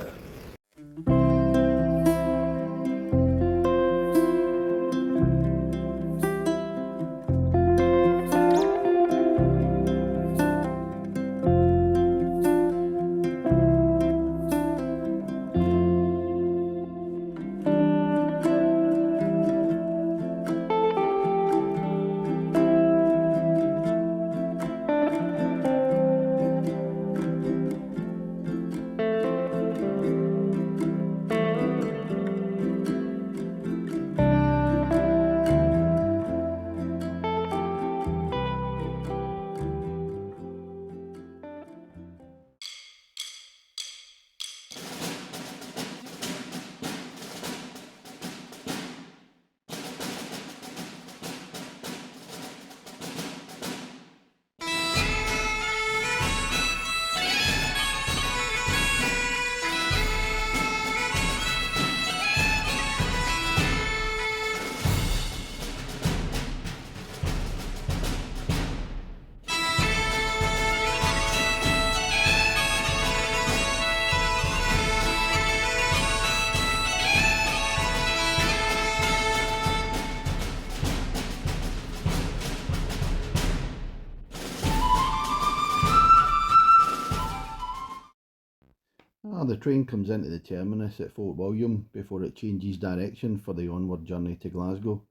The train comes into the terminus at Fort William before it changes direction for the onward journey to Glasgow.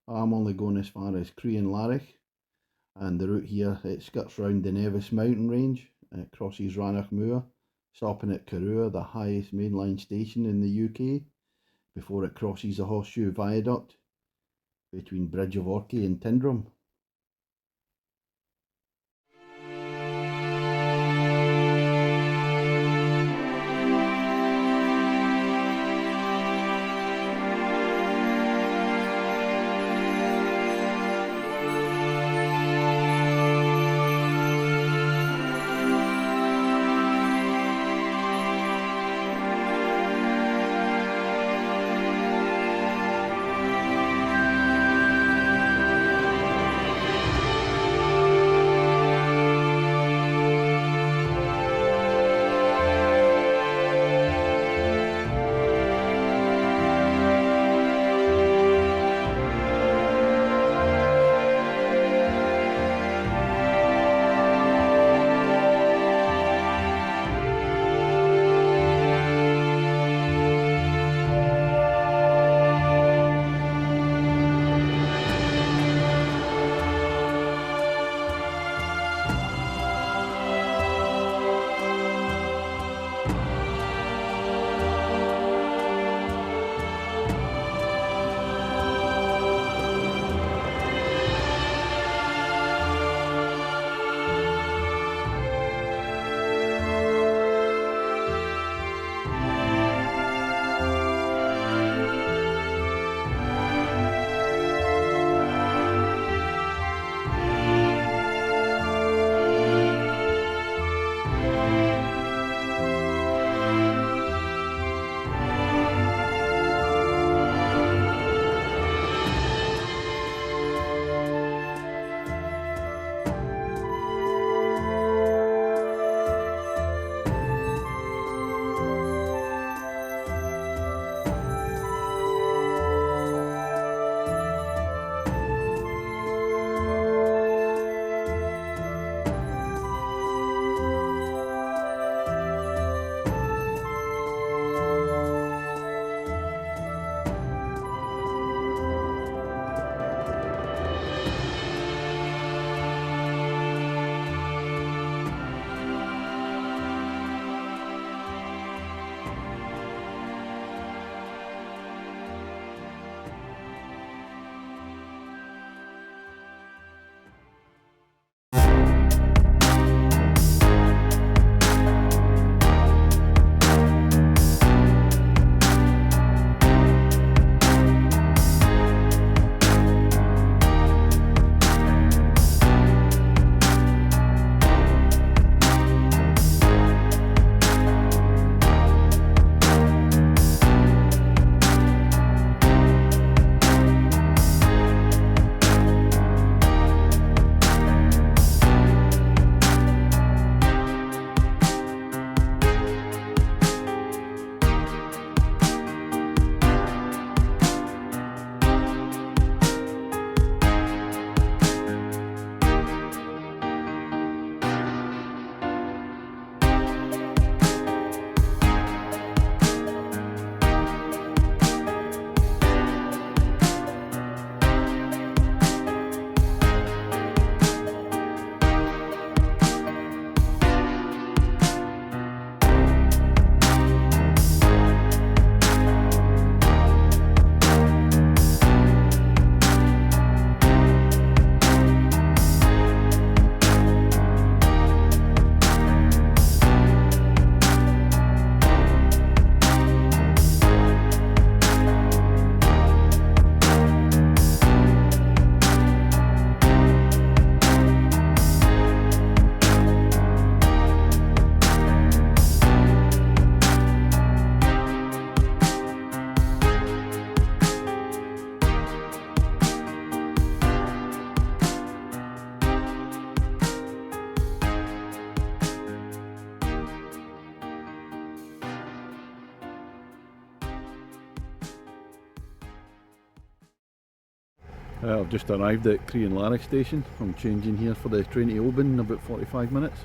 I'm only going as far as Crianlarich, and the route here, it skirts round the Nevis mountain range, it crosses Rannochmoor, stopping at Carua, the highest mainline station in the UK, before it crosses the Horseshoe Viaduct between Bridge of Orchy and Tyndrum. I've just arrived at Crianlarich station. I'm changing here for the train to Oban in about 45 minutes.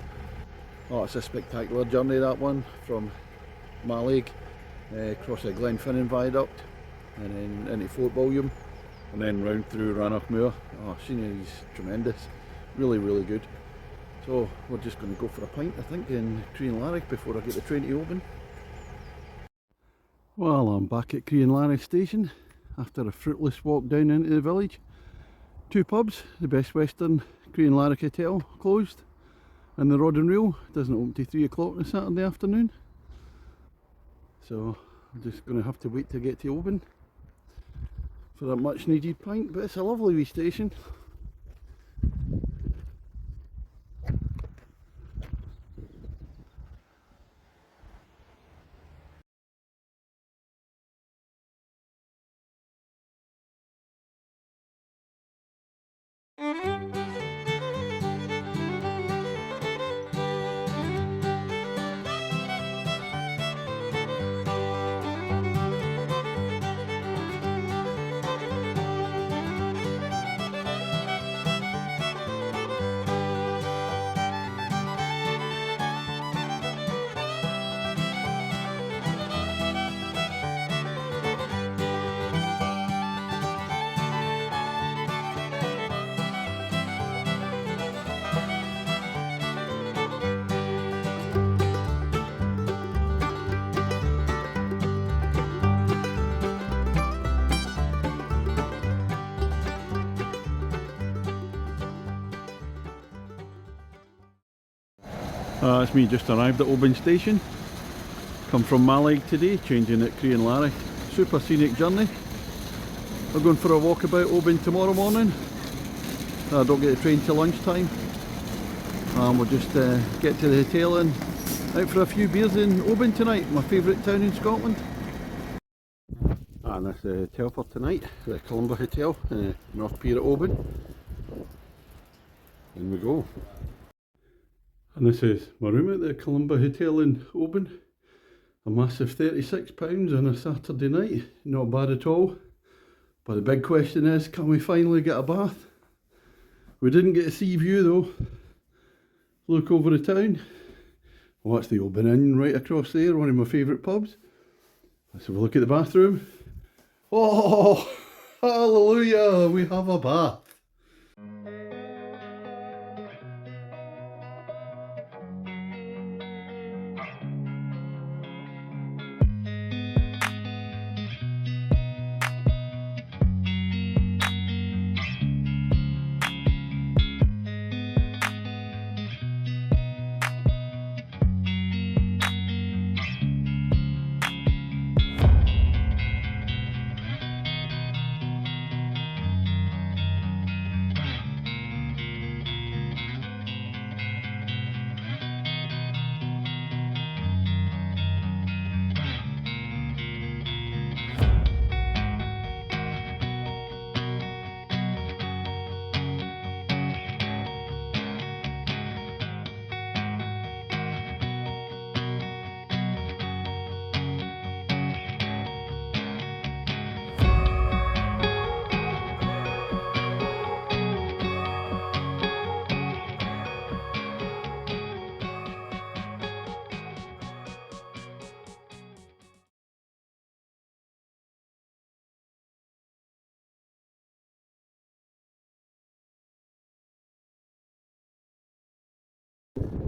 Oh, it's a spectacular journey, that one, from Mallaig, across the Glenfinnan viaduct and then into Fort William and then round through Rannochmoor. Oh, scenery's tremendous, really good. So we're just going to go for a pint, I think, in Crianlarich before I get the train to Oban. Well, I'm back at Crianlarich station after a fruitless walk down into the village. Two pubs, the Best Western Crianlarich Hotel closed, and the Rod and Reel doesn't open till 3 o'clock on a Saturday afternoon. So I'm just going to have to wait to get to Oban for that much needed pint, but it's a lovely wee station. It's me, just arrived at Oban station. Come from Mallaig today, changing at Crianlarich. Super scenic journey. We're going for a walk about Oban tomorrow morning. I don't get the train till lunchtime. We'll just get to the hotel and out for a few beers in Oban tonight, my favourite town in Scotland. And that's the hotel for tonight, the Columba Hotel, North Pier at Oban. In we go. And this is my room at the Columba Hotel in Oban. A massive £36 on a Saturday night, not bad at all. But the big question is, can we finally get a bath? We didn't get a sea view though. Look over the town. Well, that's the Oban Inn right across there, one of my favourite pubs. Let's have a look at the bathroom. Oh, hallelujah, we have a bath.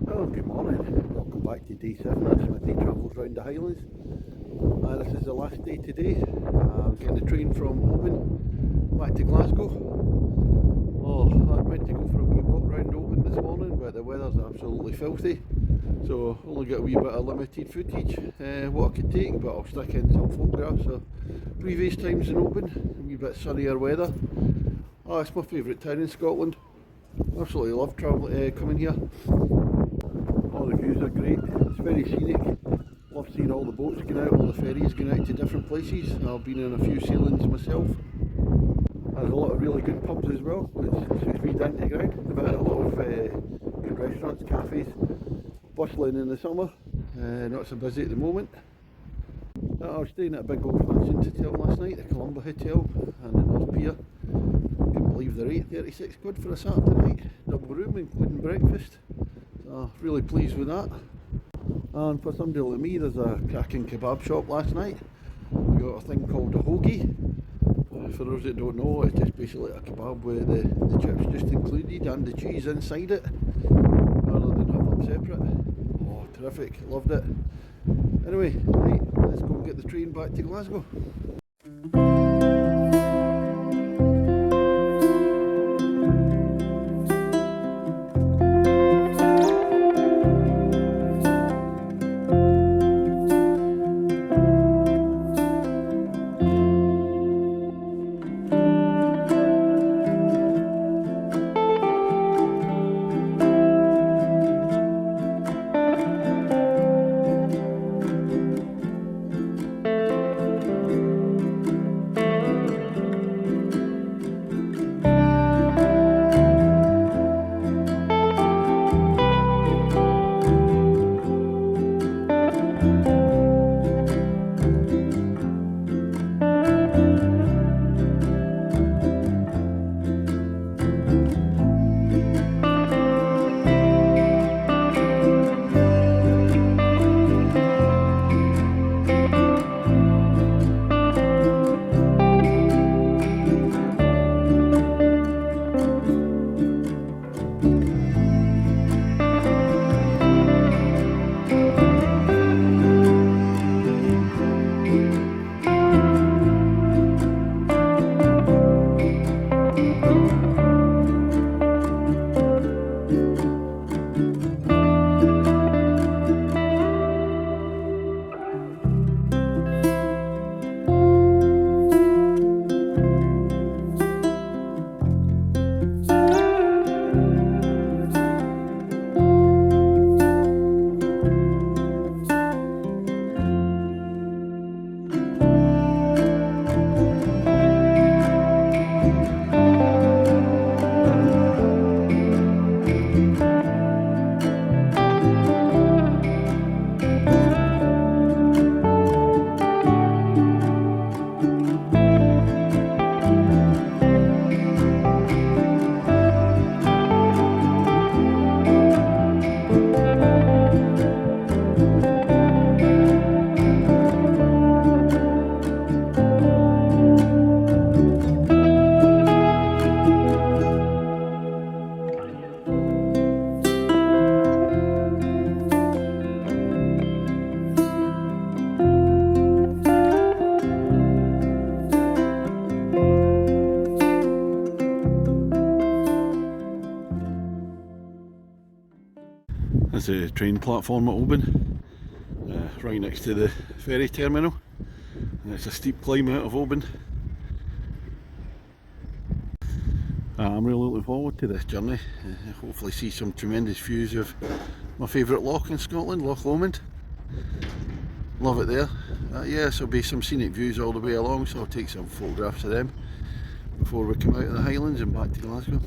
Oh, good morning. Welcome back to day 7 of Smithy travels round the Highlands. This is the last day today. I'm getting the train from Oban back to Glasgow. Oh, I meant to go for a wee walk round Oban this morning, but the weather's absolutely filthy. So only got a wee bit of limited footage, what I could take, but I'll stick in some photographs of previous times in Oban, a wee bit sunnier weather. Oh, it's my favourite town in Scotland. Absolutely love coming here. All the views are great, it's very scenic. Love seeing all the boats going out, all the ferries going out to different places. I've been in a few sailings myself. There's a lot of really good pubs as well, which suits me down to the ground. But a lot of good restaurants, cafes, bustling in the summer, not so busy at the moment. I was staying at a big old fancy hotel last night, the Columba Hotel, and the North Pier. Good believe they're 36 quid for a Saturday night, double room including breakfast. So really pleased with that. And for somebody like me, there's a cracking kebab shop last night. We got a thing called a hoagie. For those that don't know, it's just basically a kebab with the chips just included and the cheese inside it, rather than have them separate. Oh, terrific, loved it. Anyway, right, let's go and get the train back to Glasgow. That's a train platform at Oban, right next to the ferry terminal, and it's a steep climb out of Oban. I'm really looking forward to this journey. Hopefully see some tremendous views of my favourite loch in Scotland, Loch Lomond. Love it there. Yes, there'll be some scenic views all the way along, so I'll take some photographs of them before we come out of the Highlands and back to Glasgow.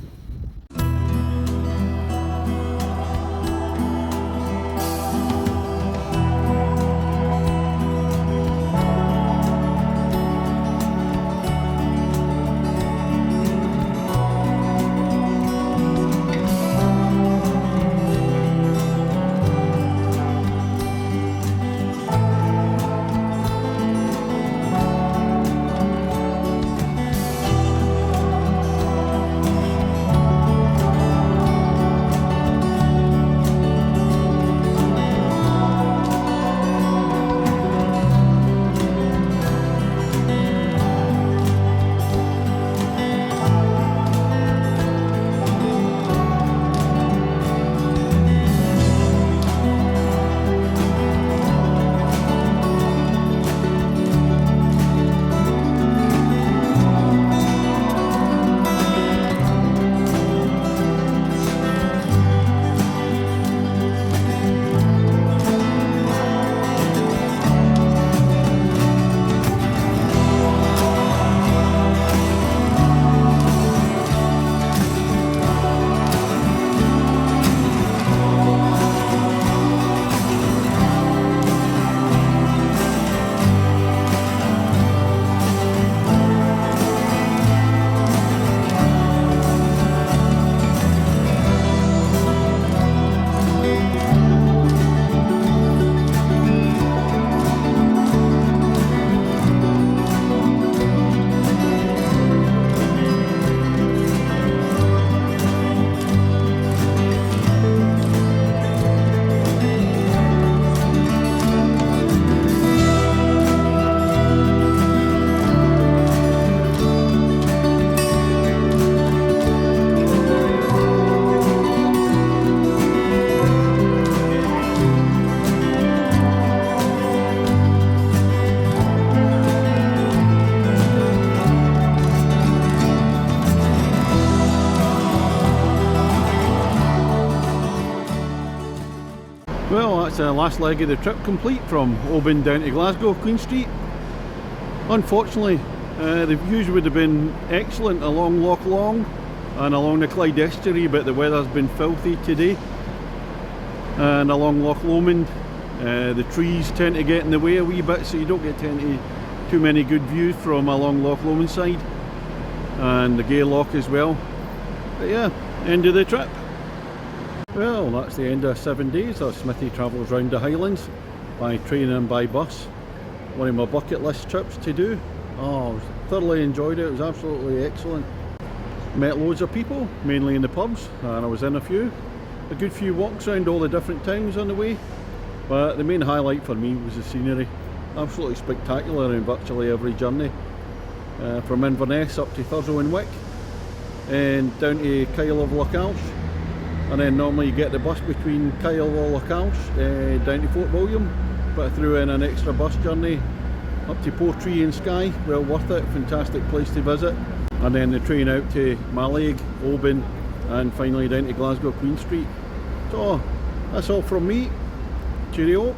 Well, that's the last leg of the trip complete from Oban down to Glasgow, Queen Street. Unfortunately, the views would have been excellent along Loch Long and along the Clyde estuary, but the weather's been filthy today. And along Loch Lomond, the trees tend to get in the way a wee bit, so you don't get too many good views from along Loch Lomond side, and the Gaylocke as well. But yeah, end of the trip. Well, that's the end of 7 days of Smithy travels round the Highlands by train and by bus. One of my bucket list trips to do. Oh, I thoroughly enjoyed it. It was absolutely excellent. Met loads of people, mainly in the pubs, and I was in a good few walks around all the different towns on the way. But the main highlight for me was the scenery. Absolutely spectacular in virtually every journey. From Inverness up to Thurso and Wick, and down to Kyle of Lochalsh. And then normally you get the bus between Kyle or Lochalsh down to Fort William, but I threw in an extra bus journey up to Portree and Skye. Well worth it, fantastic place to visit. And then the train out to Mallaig, Oban, and finally down to Glasgow Queen Street. So that's all from me. Cheerio.